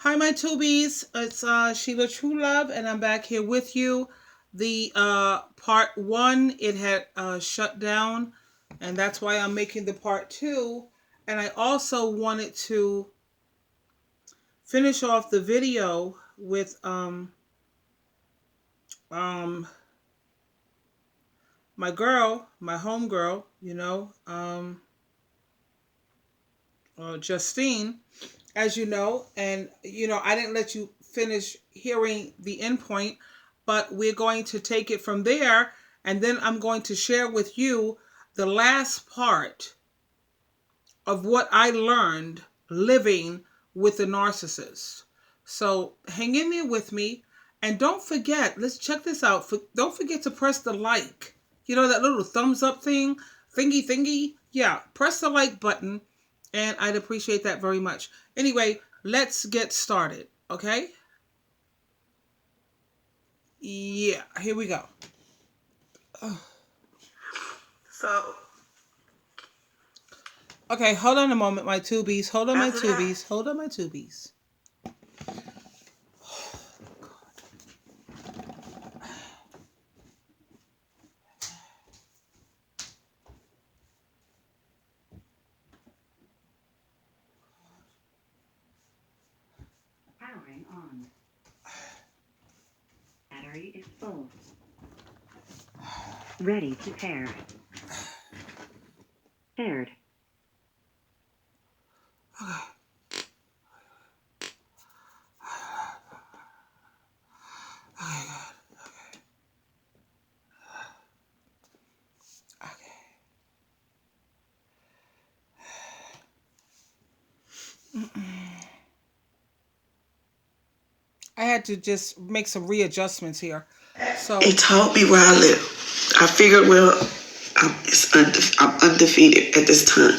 Hi, my tubies. It's Sheila True Love, and I'm back here with you. The part one, it had shut down, and that's why I'm making the part two. And I also wanted to finish off the video with um my girl, my homegirl, Justine, as you know, and I didn't let you finish hearing the end point, but we're going to take it from there, and then I'm going to share with you the last part of what I learned living with the narcissist. So hang in there with me, and don't forget. Let's check this out. Don't forget to press the like. You know that little thumbs up thingy. Yeah, press the like button, and I'd appreciate that very much. Anyway, let's get started. Okay? Yeah, here we go. So, okay, hold on a moment, my tubies. Hold on, my tubies. Hold on, my tubies. Powering on. Battery is full. Ready to pair. Paired. I had to just make some readjustments here. So he told me where I live. I figured, well, I'm undefeated at this time.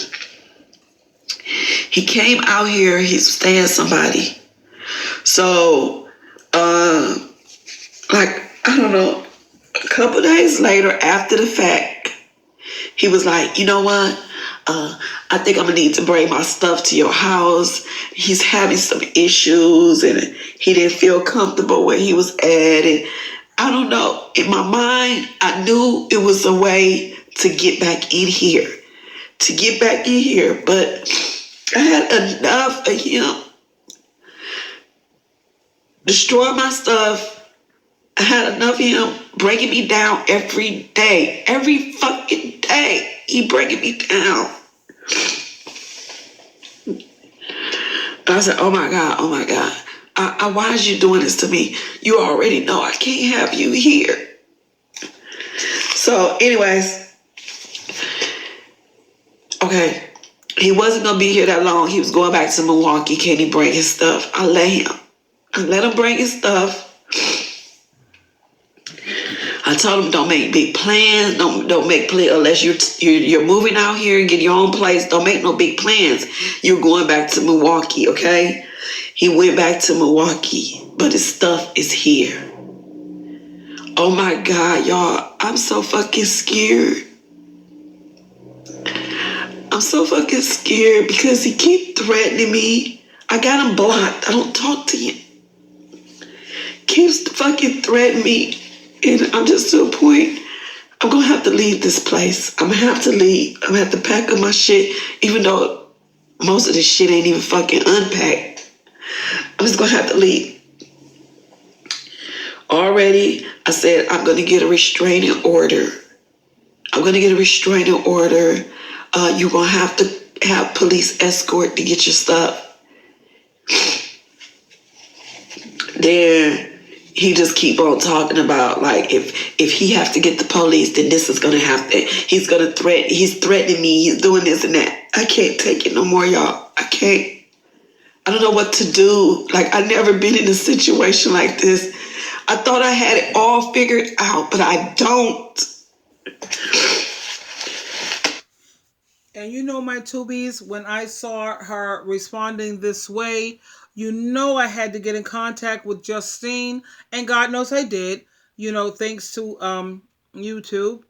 He came out here. He's staying somebody. So, I don't know. A couple days later, after the fact, he was like, you know what? I think I'm gonna need to bring my stuff to your house. He's having some issues, and he didn't feel comfortable where he was at, and I don't know. In my mind, I knew it was a way to get back in here. But I had enough of him destroy my stuff. I had enough of him breaking me down every day. Every fucking day, he breaking me down. I said, oh my God. Why is you doing this to me? You already know I can't have you here. So, anyways, okay. He wasn't going to be here that long. He was going back to Milwaukee. Can he bring his stuff? I let him bring his stuff. I told him, don't make big plans. Don't make plans unless you're moving out here and get your own place. Don't make no big plans. You're going back to Milwaukee, okay? He went back to Milwaukee, but his stuff is here. Oh my God, y'all. I'm so fucking scared. I'm so fucking scared because he keep threatening me. I got him blocked. I don't talk to him. Keeps fucking threatening me. And I'm just to a point, I'm going to have to leave this place. I'm going to have to leave. I'm going to have to pack up my shit, even though most of this shit ain't even fucking unpacked. I'm just going to have to leave. Already, I said I'm going to get a restraining order. You're going to have to have police escort to get your stuff. Then he just keep on talking about, like, if he have to get the police, then this is going to have to, he's threatening me, he's doing this and that. I can't take it no more, y'all. I can't. I don't know what to do. Like, I've never been in a situation like this. I thought I had it all figured out, but I don't. And you know, my tubies, when I saw her responding this way, you know I had to get in contact with Justine, and God knows I did. Thanks to YouTube.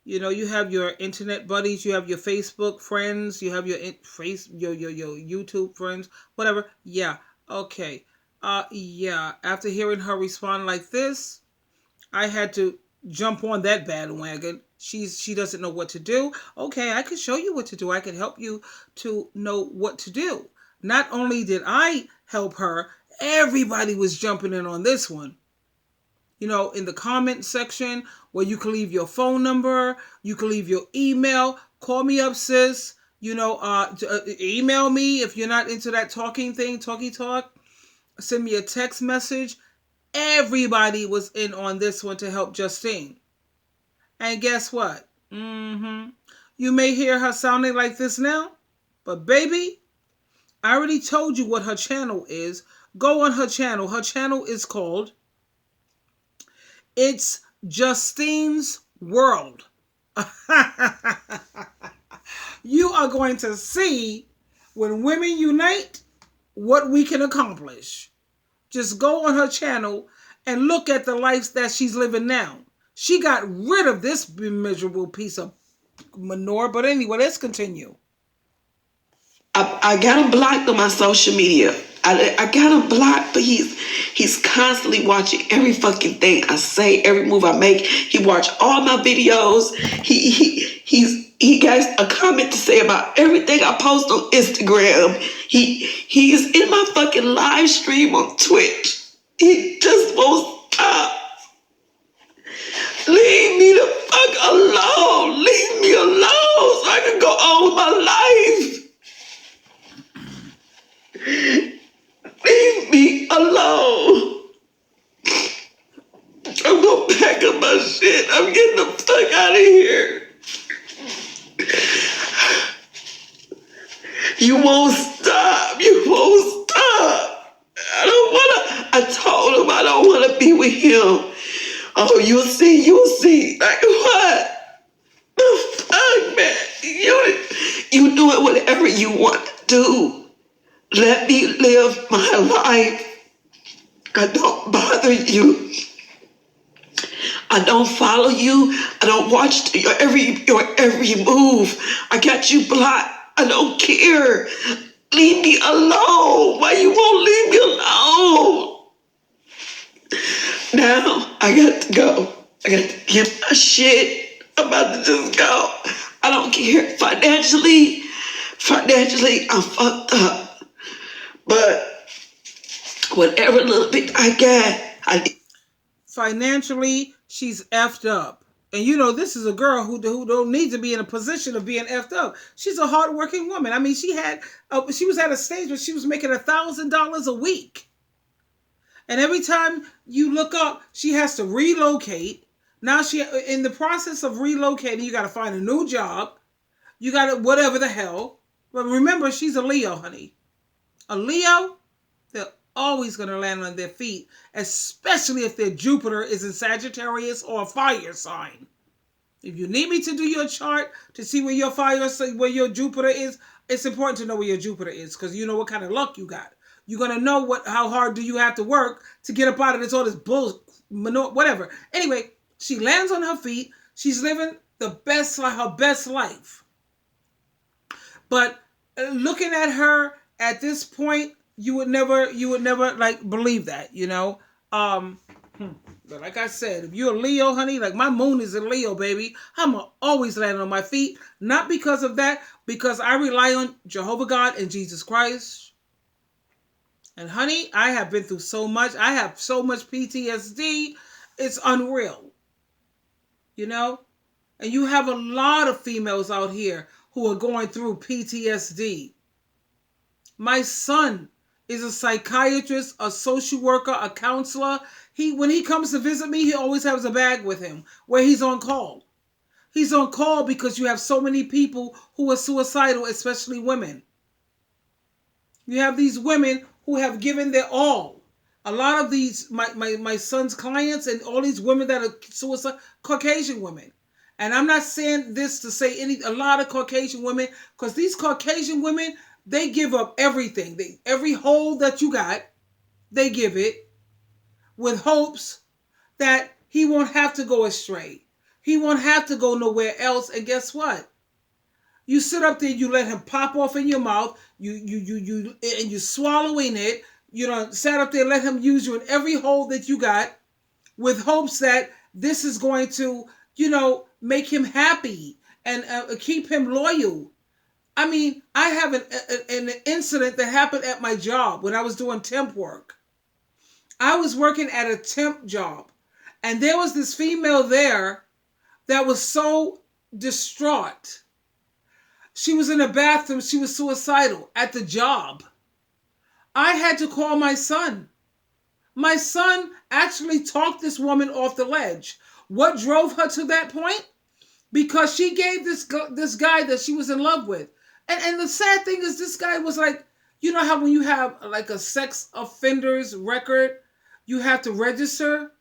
You have your internet buddies, you have your Facebook friends, you have your YouTube friends, whatever. Yeah, Okay. Yeah. After hearing her respond like this, I had to jump on that bandwagon. She doesn't know what to do. Okay, I can show you what to do. I can help you to know what to do. Not only did I help her, everybody was jumping in on this one. In the comment section where you can leave your phone number, you can leave your email, call me up, sis. Email me if you're not into that talking thing, talky talk. Send me a text message. Everybody was in on this one to help Justine. And guess what? You may hear her sounding like this now, but baby, I already told you what her channel is. Go on her channel. Her channel is called It's Justine's World. You are going to see when women unite what we can accomplish. Just go on her channel and look at the life that she's living now. She got rid of this miserable piece of manure. But anyway, let's continue. I got him blocked on my social media. I got him blocked, but he's constantly watching every fucking thing I say, every move I make. He watched all my videos. He got a comment to say about everything I post on Instagram. He is in my fucking live stream on Twitch. He just won't stop. Leave me the fuck alone. Leave me alone so I can go on with my life. Leave me alone. I'm gonna pack up my shit. I'm getting the fuck out of here. You won't stop. You won't stop. I told him I don't wanna be with him. Oh, you'll see. Like what? The fuck, man? You do it whatever you want to do. Let me live my life. I don't bother you. I don't follow you. I don't watch your every move. I got you blocked. I don't care. Leave me alone. Why you won't leave me alone? Now I got to go. I got to get my shit. I'm about to just go. I don't care. Financially, I'm fucked up. But whatever little bit I got, Financially, she's effed up. And this is a girl who don't need to be in a position of being effed up. She's a hardworking woman. I mean, she was at a stage where she was making $1,000 a week. And every time you look up, she has to relocate. Now in the process of relocating, you got to find a new job. You got to whatever the hell. But remember, she's a Leo, honey. A Leo, they're always going to land on their feet, especially if their Jupiter is in Sagittarius or a fire sign. If you need me to do your chart to see where your Jupiter is, it's important to know where your Jupiter is because you know what kind of luck you got. You're going to know how hard do you have to work to get up out of all this bullshit, whatever. Anyway, she lands on her feet. She's living her best life. But looking at her at this point, you would never like believe that, But like I said, if you're a Leo, honey, like my moon is a Leo, baby, I'm always landing on my feet. Not because of that, because I rely on Jehovah God and Jesus Christ. And honey, I have been through so much. I have so much PTSD. It's unreal. And you have a lot of females out here who are going through PTSD. My son is a psychiatrist, a social worker, a counselor. When he comes to visit me, he always has a bag with him where he's on call. He's on call because you have so many people who are suicidal, especially women. You have these women who have given their all. A lot of these, my son's clients and all these women that are suicide, Caucasian women. And I'm not saying this to say a lot of Caucasian women, because these Caucasian women, they give up everything. Every hole that you got, they give it with hopes that he won't have to go astray. He won't have to go nowhere else. And guess what? You sit up there, you let him pop off in your mouth, and you're swallowing it. sat up there, let him use you in every hole that you got with hopes that this is going to, make him happy and keep him loyal. I mean, I have an incident that happened at my job when I was doing temp work. I was working at a temp job, and there was this female there that was so distraught. She was in a bathroom. She was suicidal at the job. I had to call my son. My son actually talked this woman off the ledge. What drove her to that point? Because she gave this guy that she was in love with. And the sad thing is, this guy was like, you know how when you have like a sex offenders record, you have to register,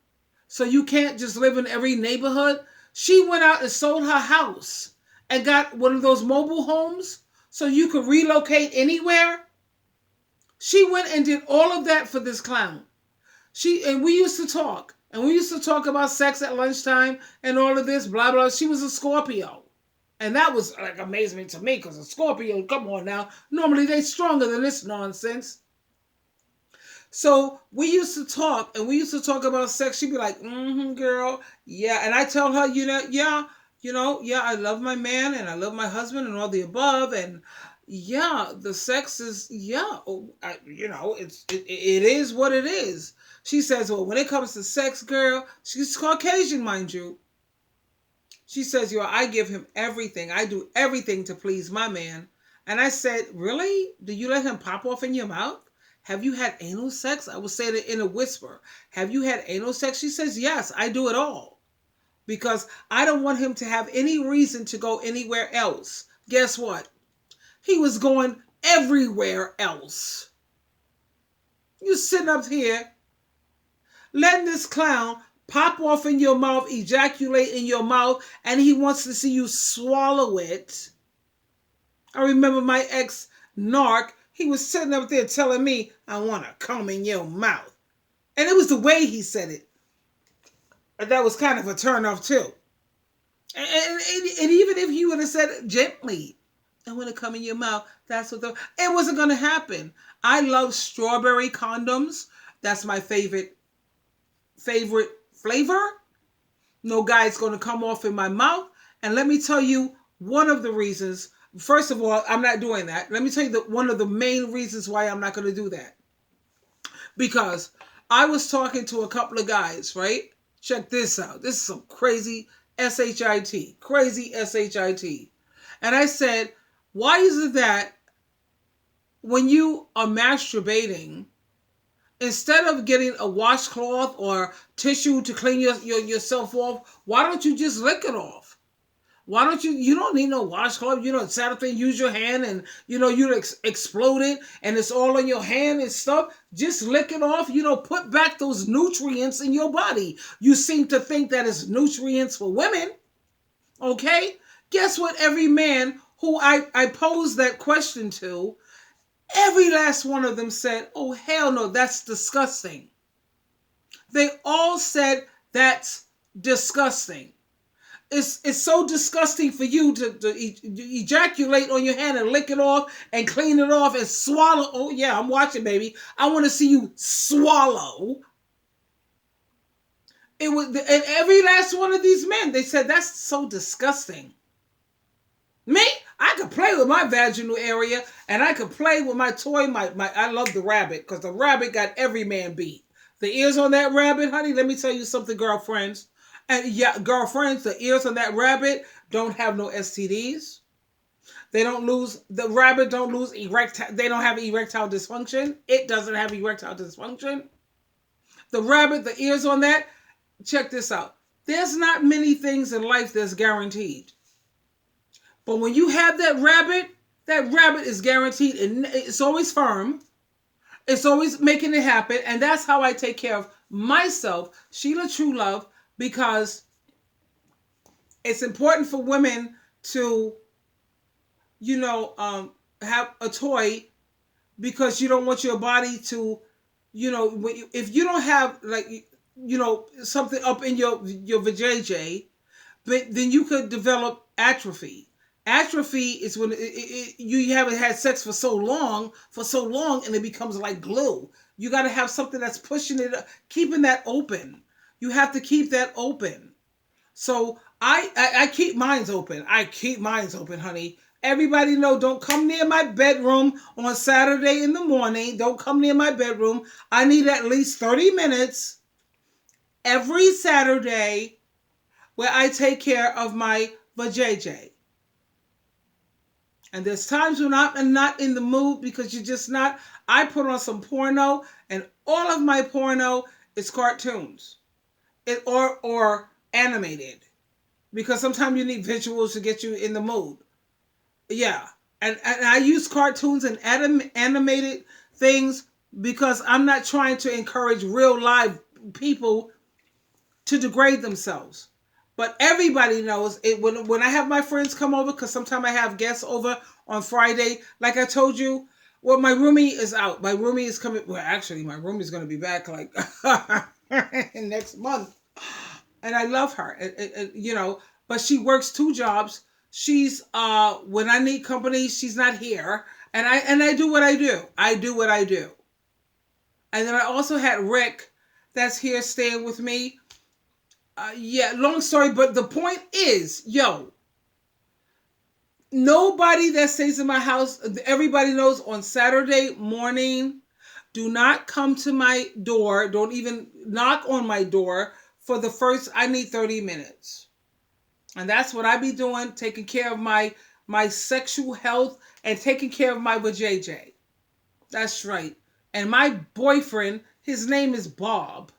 so you can't just live in every neighborhood. She went out and sold her house and got one of those mobile homes so you could relocate anywhere. She went and did all of that for this clown. We used to talk, and we used to talk about sex at lunchtime and all of this, blah, blah. She was a Scorpio. And that was like amazing to me, because a Scorpio, come on now, normally they stronger than this nonsense. So we used to talk, and we used to talk about sex. She'd be like, girl, yeah. And I tell her, yeah, I love my man and I love my husband and all the above. And yeah, the sex is, it is what it is. She says, well, when it comes to sex, girl, she's Caucasian, mind you. She says, I give him everything. I do everything to please my man. And I said, really? Do you let him pop off in your mouth? Have you had anal sex? I was saying it in a whisper. Have you had anal sex? She says, yes, I do it all. Because I don't want him to have any reason to go anywhere else. Guess what? He was going everywhere else. You sitting up here, letting this clown pop off in your mouth, ejaculate in your mouth, and he wants to see you swallow it. I remember my ex narc, he was sitting up there telling me, I want to come in your mouth. And it was the way he said it. And that was kind of a turn off too. And even if he would have said it gently, I want to come in your mouth, it wasn't going to happen. I love strawberry condoms. That's my favorite flavor. No guy's going to come off in my mouth. And let me tell you one of the reasons. First of all, I'm not doing that. Let me tell you one of the main reasons why I'm not going to do that. Because I was talking to a couple of guys, right? Check this out. This is some crazy SHIT. Crazy SHIT. And I said, why is it that when you are masturbating, instead of getting a washcloth or tissue to clean yourself off, why don't you just lick it off? Why don't you don't need no washcloth. Sat up there and use your hand and, you explode it and it's all on your hand and stuff. Just lick it off, put back those nutrients in your body. You seem to think that it's nutrients for women. Okay? Guess what? Every man who I posed that question to, every last one of them said, oh, hell no, that's disgusting. They all said that's disgusting. It's so disgusting for you to ejaculate on your hand and lick it off and clean it off and swallow. Oh, yeah, I'm watching, baby. I want to see you swallow. And every last one of these men, they said, that's so disgusting. Me, I could play with my vaginal area and I could play with my toy. I love the rabbit because the rabbit got every man beat. The ears on that rabbit, honey, let me tell you something, girlfriends. And yeah, girlfriends, the ears on that rabbit don't have no STDs. The rabbit don't lose they don't have erectile dysfunction. It doesn't have erectile dysfunction. The rabbit, the ears on that, check this out. There's not many things in life that's guaranteed. But when you have that rabbit is guaranteed, and it's always firm. It's always making it happen. And that's how I take care of myself, Sheila True Love, because it's important for women to, have a toy, because you don't want your body to, if you don't have something up in your vajayjay, then you could develop atrophy. Atrophy is when you haven't had sex for so long, and it becomes like glue. You got to have something that's pushing it, keeping that open. You have to keep that open. So I keep mines open. I keep mines open, honey. Everybody know, don't come near my bedroom on Saturday in the morning. Don't come near my bedroom. I need at least 30 minutes every Saturday where I take care of my vajayjay. And there's times when I'm not in the mood because you're just not. I put on some porno, and all of my porno is cartoons, or animated, because sometimes you need visuals to get you in the mood. Yeah, and I use cartoons and animated things because I'm not trying to encourage real live people to degrade themselves. But everybody knows it when I have my friends come over, because sometimes I have guests over on Friday. Like I told you, well, my roomie is out. My roomie is coming. Well, actually, my roomie is going to be back like next month, and I love her. But she works two jobs. She's when I need company, she's not here, and I do what I do. I do what I do. And then I also had Rick, that's here staying with me. Yeah, long story, but the point is, nobody that stays in my house, everybody knows on Saturday morning, do not come to my door. Don't even knock on my door for the first, I need 30 minutes. And that's what I be doing, taking care of my sexual health and taking care of my vajayjay. That's right. And my boyfriend, his name is Bob.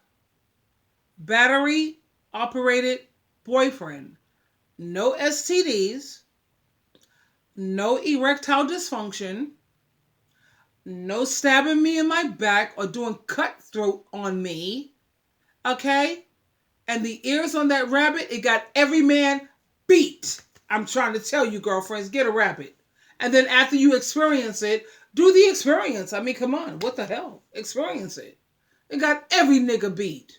Battery operated boyfriend. No STDs, no erectile dysfunction, no stabbing me in my back or doing cutthroat on me. Okay? And the ears on that rabbit, it got every man beat. I'm trying to tell you, girlfriends, get a rabbit. And then after you experience it, do the experience. I mean, come on, what the hell? Experience it. It got every nigga beat.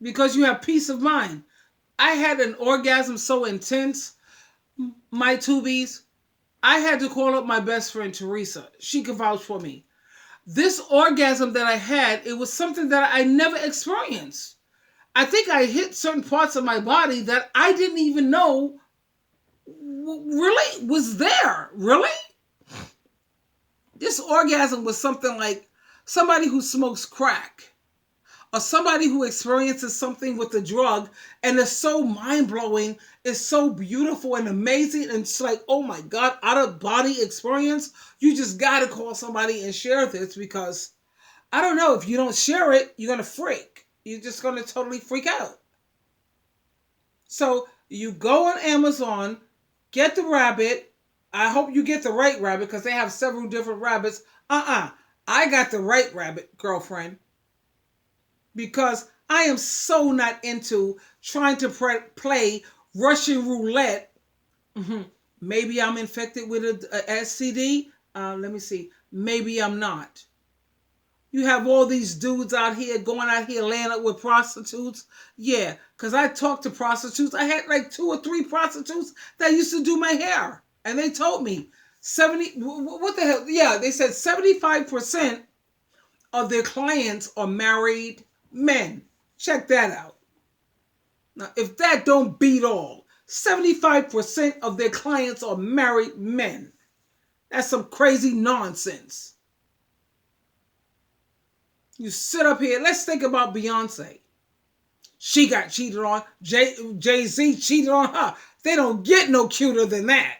Because you have peace of mind. I had an orgasm so intense, my tubies, I had to call up my best friend Teresa. She could vouch for me. This orgasm that I had, it was something that I never experienced. I think I hit certain parts of my body that I didn't even know really was there. Really? This orgasm was something like somebody who smokes crack, or somebody who experiences something with a drug, and it's so mind-blowing, it's so beautiful and amazing, and it's like, oh my God, out-of-body experience. You just gotta call somebody and share this, because I don't know, if you don't share it, you're gonna freak. You're just gonna totally freak out. So you go on Amazon, get the rabbit. I hope you get the right rabbit, because they have several different rabbits. I got the right rabbit, girlfriend. Because I am so not into trying to play Russian roulette. Maybe I'm infected with a STD. Let me see. Maybe I'm not. You have all these dudes out here going out here laying up with prostitutes. Yeah, because I talked to prostitutes. I had like 2 or 3 prostitutes that used to do my hair. And they told me 70, what the hell? Yeah, they said 75% of their clients are married men. Check that out. Now, if that don't beat all, 75% of their clients are married men. That's some crazy nonsense. You sit up here, let's think about Beyonce. She got cheated on. Jay-Z cheated on her. They don't get no cuter than that.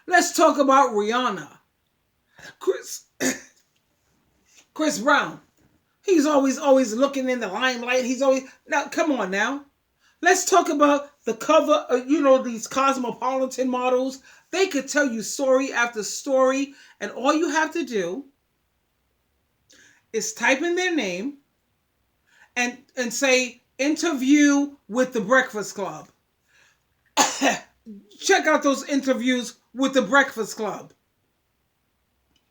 Let's talk about Rihanna. Chris Brown. He's always looking in the limelight. He's always, now come on now. Let's talk about the cover, these cosmopolitan models. They could tell you story after story, and all you have to do is type in their name and say interview with the Breakfast Club. Check out those interviews with the Breakfast Club.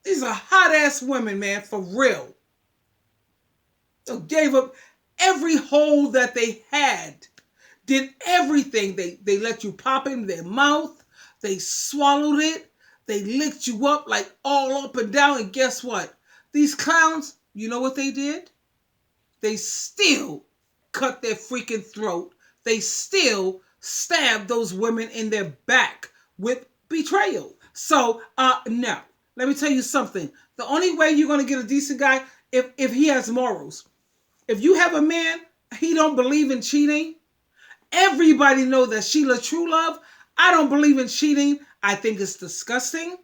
These are hot ass women, man, for real. They gave up every hole that they had. did everything. They let you pop it in their mouth. They swallowed it. They licked you up like all up and down. And guess what? These clowns, you know what they did? They still cut their freaking throat. They still stabbed those women in their back with betrayal. So, no. Let me tell you something. The only way you're going to get a decent guy if he has morals. If you have a man, he don't believe in cheating. Everybody know that Sheila True Love. I don't believe in cheating. I think it's disgusting.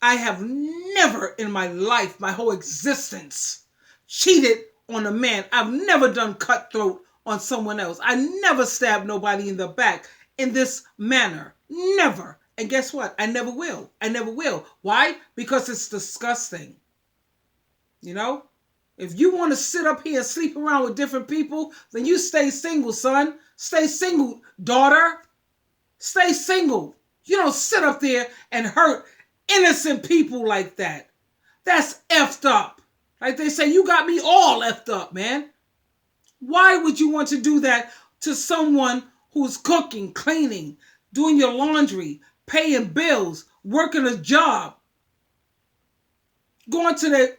I have never in my life, my whole existence, cheated on a man. I've never done cutthroat on someone else. I never stabbed nobody in the back in this manner. Never. And guess what? I never will. I never will. Why? Because it's disgusting. You know? If you want to sit up here and sleep around with different people, then you stay single, son. Stay single, daughter. Stay single. You don't sit up there and hurt innocent people like that. That's effed up. Like they say, you got me all effed up, man. Why would you want to do that to someone who's cooking, cleaning, doing your laundry, paying bills, working a job, going to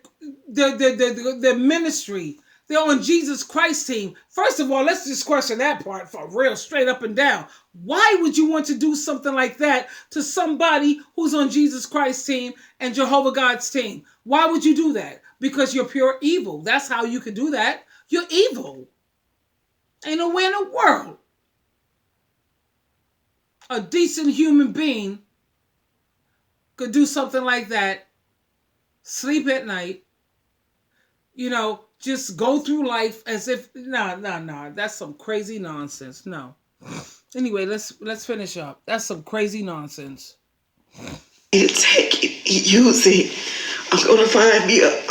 the ministry? They're on Jesus Christ team. First of all, let's just question that part for real, straight up and down. Why would you want to do something like that to somebody who's on Jesus Christ team and Jehovah God's team? Why would you do that? Because you're pure evil. That's how you can do that. You're evil. Ain't no way in the world a decent human being could do something like that, sleep at night, you know, just go through life as if, no, that's some crazy nonsense. No. Anyway, let's finish up. That's some crazy nonsense. You take it, use it. I'm gonna find me a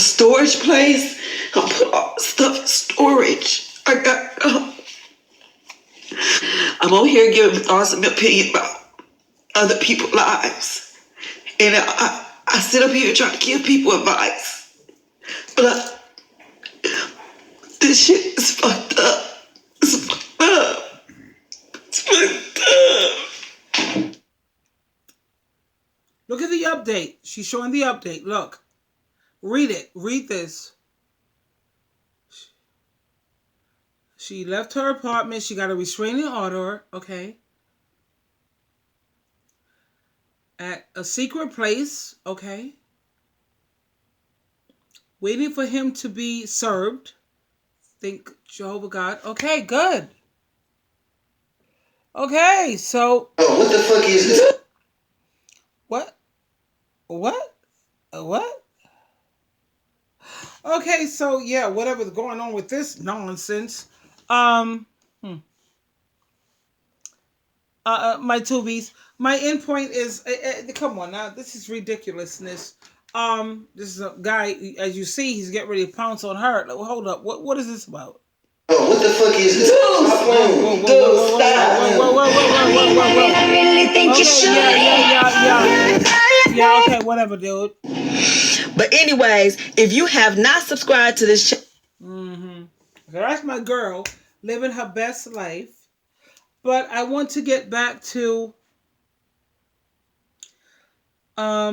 storage place. I'll put all the stuff in storage. I'm on here giving thoughts and opinion about other people's lives, and I sit up here trying to give people advice, but this shit is fucked up. It's fucked up. It's fucked up. Look at the update. She's showing the update. Look. Read it. Read this. She left her apartment. She got a restraining order. Okay. At a secret place. Okay. Waiting for him to be served. Think Jehovah God. Okay, good. Okay, so. Oh, what the fuck is this? What? What? Okay, so yeah, whatever's going on with this nonsense. My tubies. My endpoint is come on now. This is ridiculousness. This is a guy, as you see, he's getting ready to pounce on her. Hold up. What is this about? Oh, what the fuck is this? Yeah, okay, whatever, dude. But anyways, if you have not subscribed to this channel, So that's my girl living her best life. But I want to get back to are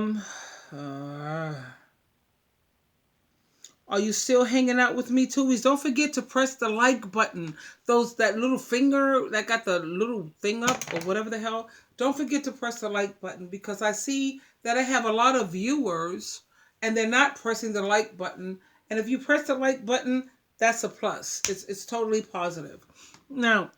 you still hanging out with me, Tubies? Don't forget to press the like button. That little finger that got the little thing up or whatever the hell. Don't forget to press the like button because I see that I have a lot of viewers and they're not pressing the like button. And if you press the like button, that's a plus. It's totally positive. Now,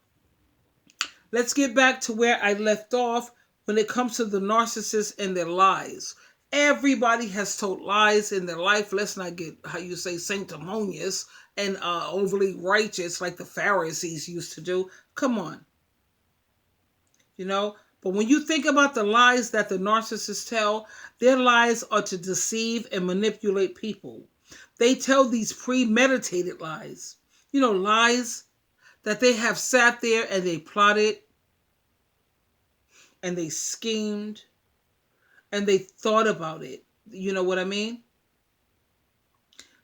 let's get back to where I left off when it comes to the narcissists and their lies. Everybody has told lies in their life. Let's not get, how you say, sanctimonious and overly righteous like the Pharisees used to do. Come on. You know? But when you think about the lies that the narcissists tell, their lies are to deceive and manipulate people. They tell these premeditated lies. You know, lies that they have sat there and they plotted and they schemed and they thought about it. You know what I mean?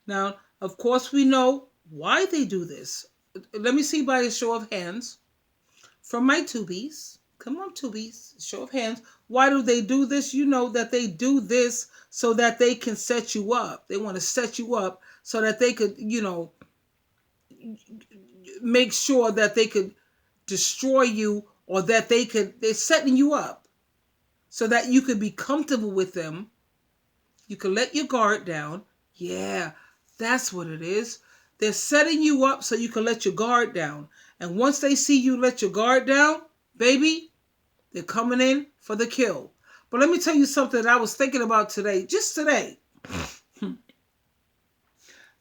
Now, of course, we know why they do this. Let me see by a show of hands. from my tubies. Come on, tubies. Show of hands. Why do they do this? You know that they do this so that they can set you up. They want to set you up so that they could, make sure that they could destroy you, or that they're setting you up so that you could be comfortable with them. You can let your guard down. Yeah, that's what it is. They're setting you up so you can let your guard down. And once they see you let your guard down, baby, they're coming in for the kill. But let me tell you something that I was thinking about today, just today.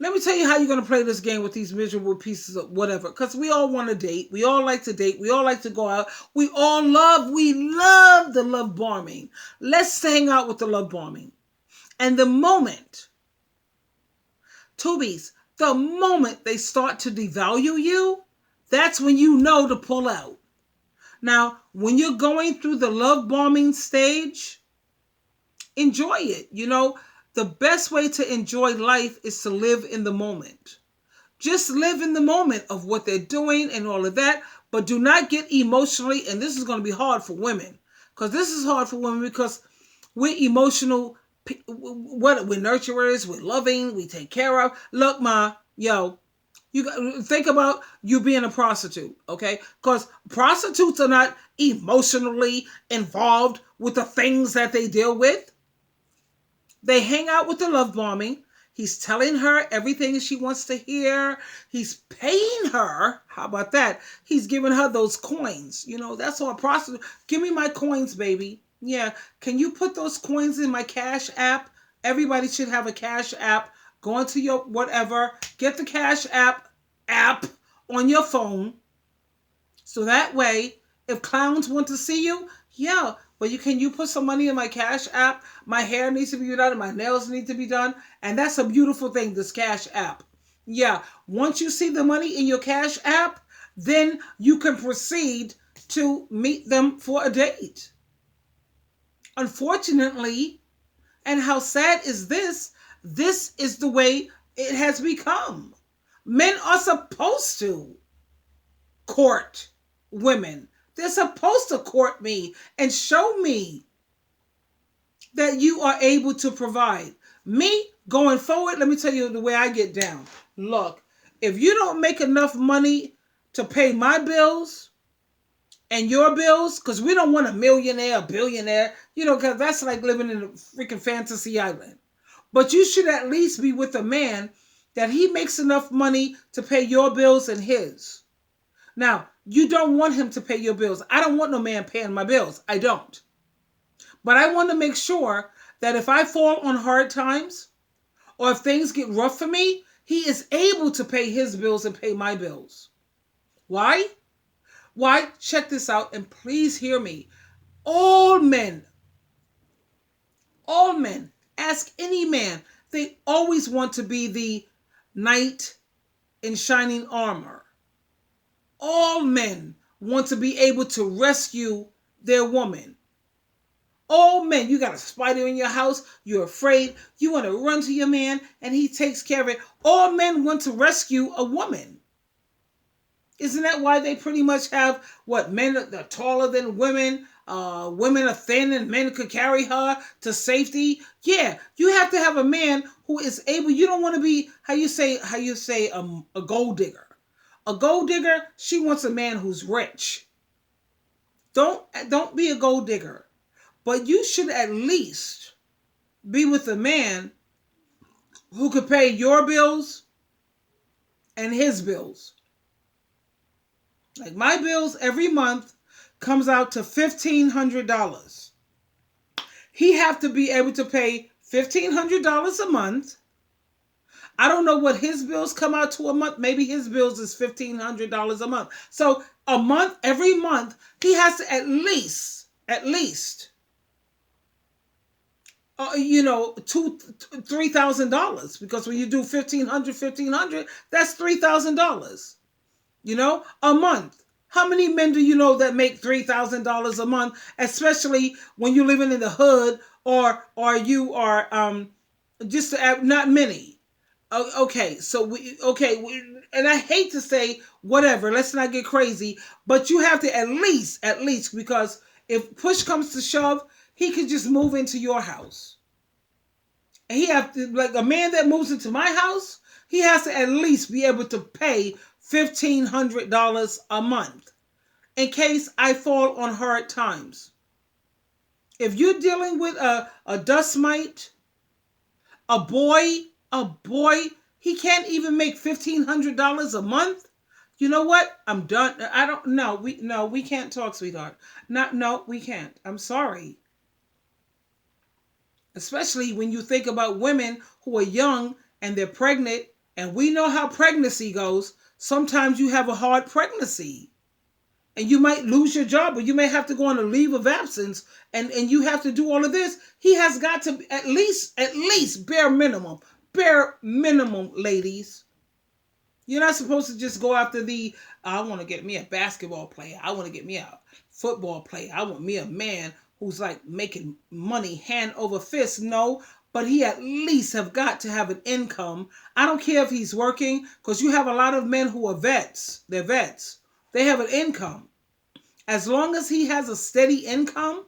Let me tell you how you're going to play this game with these miserable pieces of whatever. Because we all want to date. We all like to date. We all like to go out. We love the love bombing. Let's hang out with the love bombing. And the moment, tubies, the moment they start to devalue you, that's when you know to pull out. Now, when you're going through the love bombing stage, enjoy it. The best way to enjoy life is to live in the moment. Just live in the moment of what they're doing and all of that, but do not get emotionally, and this is going to be hard for women, because we're emotional, we're nurturers, we're loving, we take care of. Look, you think about you being a prostitute, okay? Because prostitutes are not emotionally involved with the things that they deal with. They hang out with the love bombing. He's telling her everything she wants to hear. He's paying her. How about that? He's giving her those coins. That's all a prostitute. Give me my coins, baby. Yeah. Can you put those coins in my Cash App? Everybody should have a Cash App. Go into your whatever. Get the Cash App on your phone. So that way, if clowns want to see you, yeah. But can you put some money in my Cash App? My hair needs to be done, my nails need to be done. And that's a beautiful thing, this Cash App. Yeah, once you see the money in your Cash App, then you can proceed to meet them for a date. Unfortunately, and how sad is this? This is the way it has become. Men are supposed to court women. They're supposed to court me and show me that you are able to provide. Me, going forward, let me tell you the way I get down. Look, if you don't make enough money to pay my bills and your bills, because we don't want a millionaire, a billionaire, because that's like living in a freaking fantasy island. But you should at least be with a man that he makes enough money to pay your bills and his. Now, you don't want him to pay your bills. I don't want no man paying my bills. I don't. But I want to make sure that if I fall on hard times or if things get rough for me, he is able to pay his bills and pay my bills. Why? Why? Check this out and please hear me. All men, ask any man, they always want to be the knight in shining armor. All men want to be able to rescue their woman. All men, you got a spider in your house, you're afraid, you want to run to your man and he takes care of it. All men want to rescue a woman. Isn't that why they pretty much have men are taller than women? Women are thin and men could carry her to safety. Yeah, you have to have a man who is able. You don't want to be how you say a gold digger. A gold digger, she wants a man who's rich. Don't be a gold digger. But you should at least be with a man who could pay your bills and his bills. Like my bills every month comes out to $1,500. He have to be able to pay $1,500 a month. I don't know what his bills come out to a month. Maybe his bills is $1,500 a month. So a month, every month, he has to at least $3,000, because when you do $1,500, that's $3,000. A month. How many men do you know that make $3,000 a month, especially when you're living in the hood or you are just not many. Okay, so and I hate to say whatever, let's not get crazy, but you have to at least, because if push comes to shove, he could just move into your house. And he have to, like a man that moves into my house, he has to at least be able to pay $1,500 a month in case I fall on hard times. If you're dealing with a dust mite, a boy, a boy, he can't even make $1,500 a month. You know what? I'm done. I don't. No, we can't talk, sweetheart. Not no, we can't. I'm sorry. Especially when you think about women who are young and they're pregnant, and we know how pregnancy goes. Sometimes you have a hard pregnancy, and you might lose your job, or you may have to go on a leave of absence, and you have to do all of this. He has got to at least bare minimum, ladies. You're not supposed to just go after I want to get me a basketball player. I want to get me a football player. I want me a man who's like making money hand over fist. No, but he at least have got to have an income. I don't care if he's working, because you have a lot of men who are vets. They're vets. They have an income. As long as he has a steady income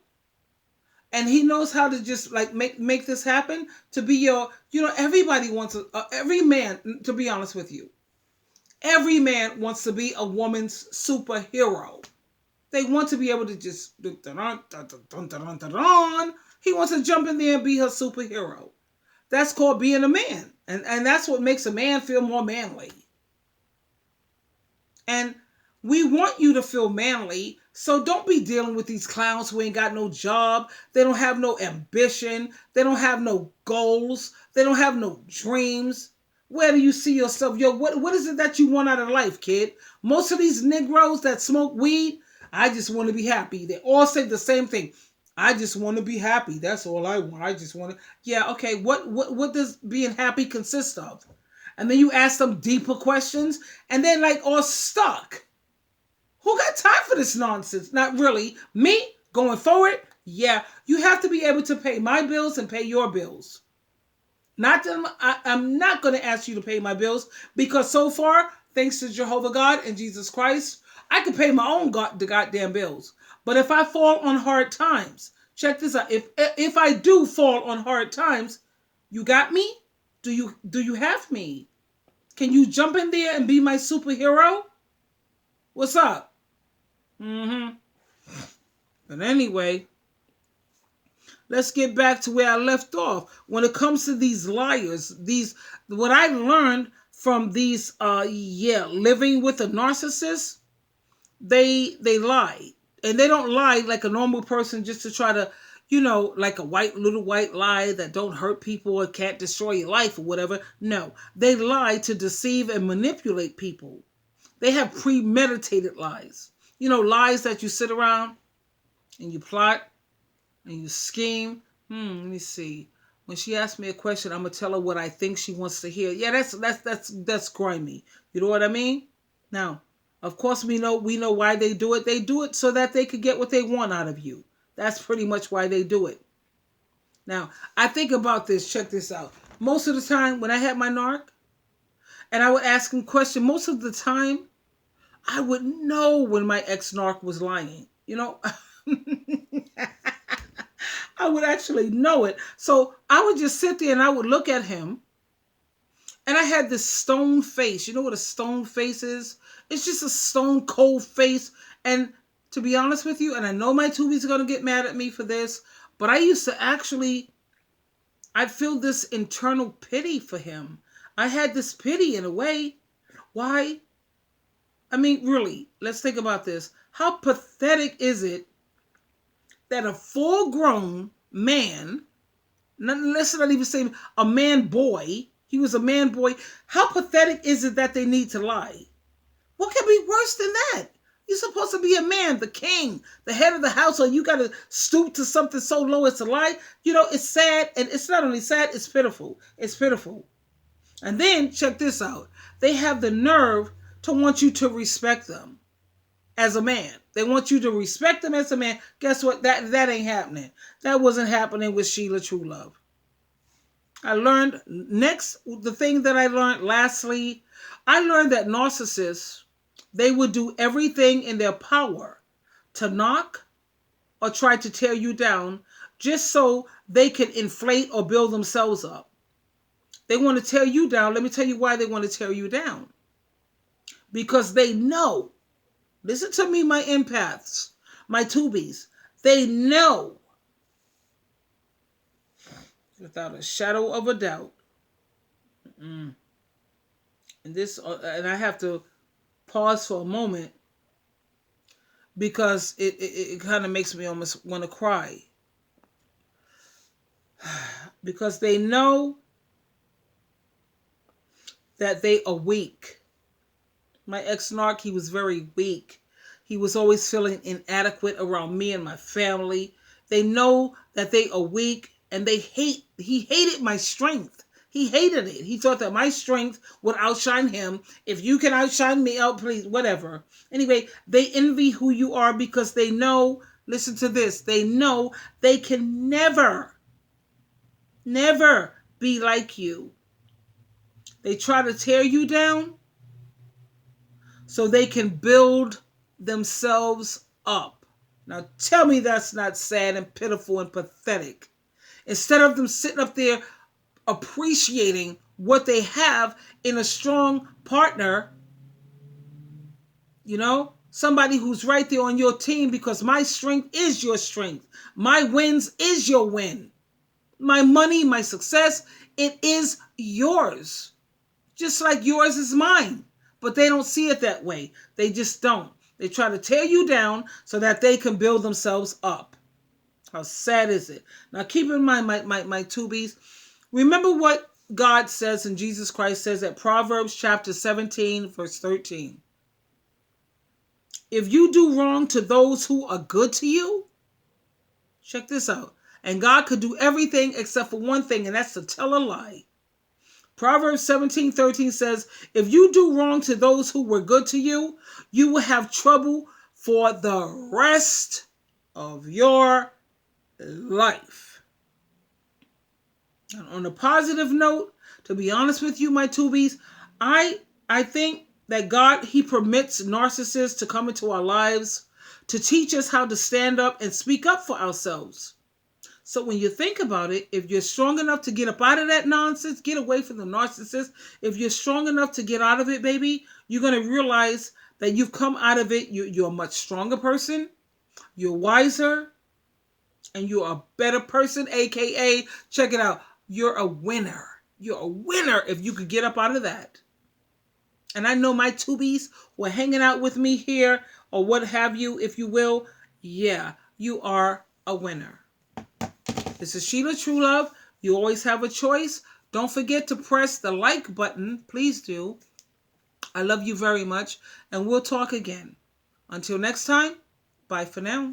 and he knows how to just like make this happen, to be your, everybody wants every man, to be honest with you, every man wants to be a woman's superhero. They want to be able to just he wants to jump in there and be her superhero. That's called being a man. And that's what makes a man feel more manly. And we want you to feel manly, so don't be dealing with these clowns who ain't got no job. They don't have no ambition. They don't have no goals. They don't have no dreams. Where do you see yourself? Yo, what is it that you want out of life, kid? Most of these Negroes that smoke weed, I just want to be happy. They all say the same thing. I just want to be happy. That's all I want. I just want to. Yeah, okay. What does being happy consist of? And then you ask them deeper questions, and they're like all stuck. Who got time for this nonsense? Not really. Me, going forward, yeah, you have to be able to pay my bills and pay your bills. Not that I'm not going to ask you to pay my bills, because so far, thanks to Jehovah God and Jesus Christ, I can pay my own the goddamn bills. But if I fall on hard times, check this out. If I do fall on hard times, you got me? Do you have me? Can you jump in there and be my superhero? What's up? Mm-hmm. But anyway, let's get back to where I left off. When it comes to these liars, what I learned from these living with a narcissist, they lie. And they don't lie like a normal person just to try to, like a little white lie that don't hurt people or can't destroy your life or whatever. No, they lie to deceive and manipulate people. They have premeditated lies. Lies that you sit around and you plot and you scheme. Let me see. When she asks me a question, I'm gonna tell her what I think she wants to hear. Yeah, that's grimy. You know what I mean? Now, of course, we know why they do it. They do it so that they could get what they want out of you. That's pretty much why they do it. Now, I think about this. Check this out. Most of the time, when I had my narc, and I would ask him questions, most of the time, I would know when my ex-narc was lying. I would actually know it. So I would just sit there and I would look at him. And I had this stone face. You know what a stone face is? It's just a stone cold face. And to be honest with you, and I know my tubies are going to get mad at me for this, but I used to I'd feel this internal pity for him. I had this pity in a way. Why? I mean, really, let's think about this. How pathetic is it that a full-grown man, let's not even say a man boy, he was a man boy, how pathetic is it that they need to lie? What can be worse than that? You're supposed to be a man, the king, the head of the household. You got to stoop to something so low as to lie. It's sad, and it's not only sad, it's pitiful. It's pitiful. And then, check this out. They have the nerve to want you to respect them as a man. They want you to respect them as a man. Guess what? That ain't happening. That wasn't happening with Sheila True Love. I learned next, the thing that I learned lastly, I learned that narcissists, they would do everything in their power to knock or try to tear you down just so they can inflate or build themselves up. They want to tear you down. Let me tell you why they want to tear you down. Because they know, listen to me, my empaths, my tubies, they know without a shadow of a doubt. And and I have to pause for a moment because it kind of makes me almost want to cry. Because they know that they are weak. My ex-narc, he was very weak. He was always feeling inadequate around me and my family. They know that they are weak and he hated my strength. He hated it. He thought that my strength would outshine him. If you can outshine me, oh, please, whatever. Anyway, they envy who you are because they know, listen to this, they know they can never be like you. They try to tear you down so they can build themselves up. Now tell me that's not sad and pitiful and pathetic. Instead of them sitting up there appreciating what they have in a strong partner, somebody who's right there on your team, because my strength is your strength. My wins is your win. My money, my success, it is yours. Just like yours is mine. But they don't see it that way. They just don't. They try to tear you down so that they can build themselves up. How sad is it? Now keep in mind, my tubies, remember what God says and Jesus Christ says at Proverbs chapter 17, verse 13. If you do wrong to those who are good to you, check this out. And God could do everything except for one thing, and that's to tell a lie. Proverbs 17:13 says, if you do wrong to those who were good to you, you will have trouble for the rest of your life. And on a positive note, to be honest with you, my tubies, I think that God, he permits narcissists to come into our lives to teach us how to stand up and speak up for ourselves. So when you think about it, if you're strong enough to get up out of that nonsense, get away from the narcissist. If you're strong enough to get out of it, baby, you're going to realize that you've come out of it. You're a much stronger person. You're wiser. And you're a better person, a.k.a., check it out, you're a winner. You're a winner if you could get up out of that. And I know my tubies who are hanging out with me here, or what have you, if you will, yeah, you are a winner. This is Sheila True Love. You always have a choice. Don't forget to press the like button. Please do. I love you very much. And we'll talk again. Until next time, bye for now.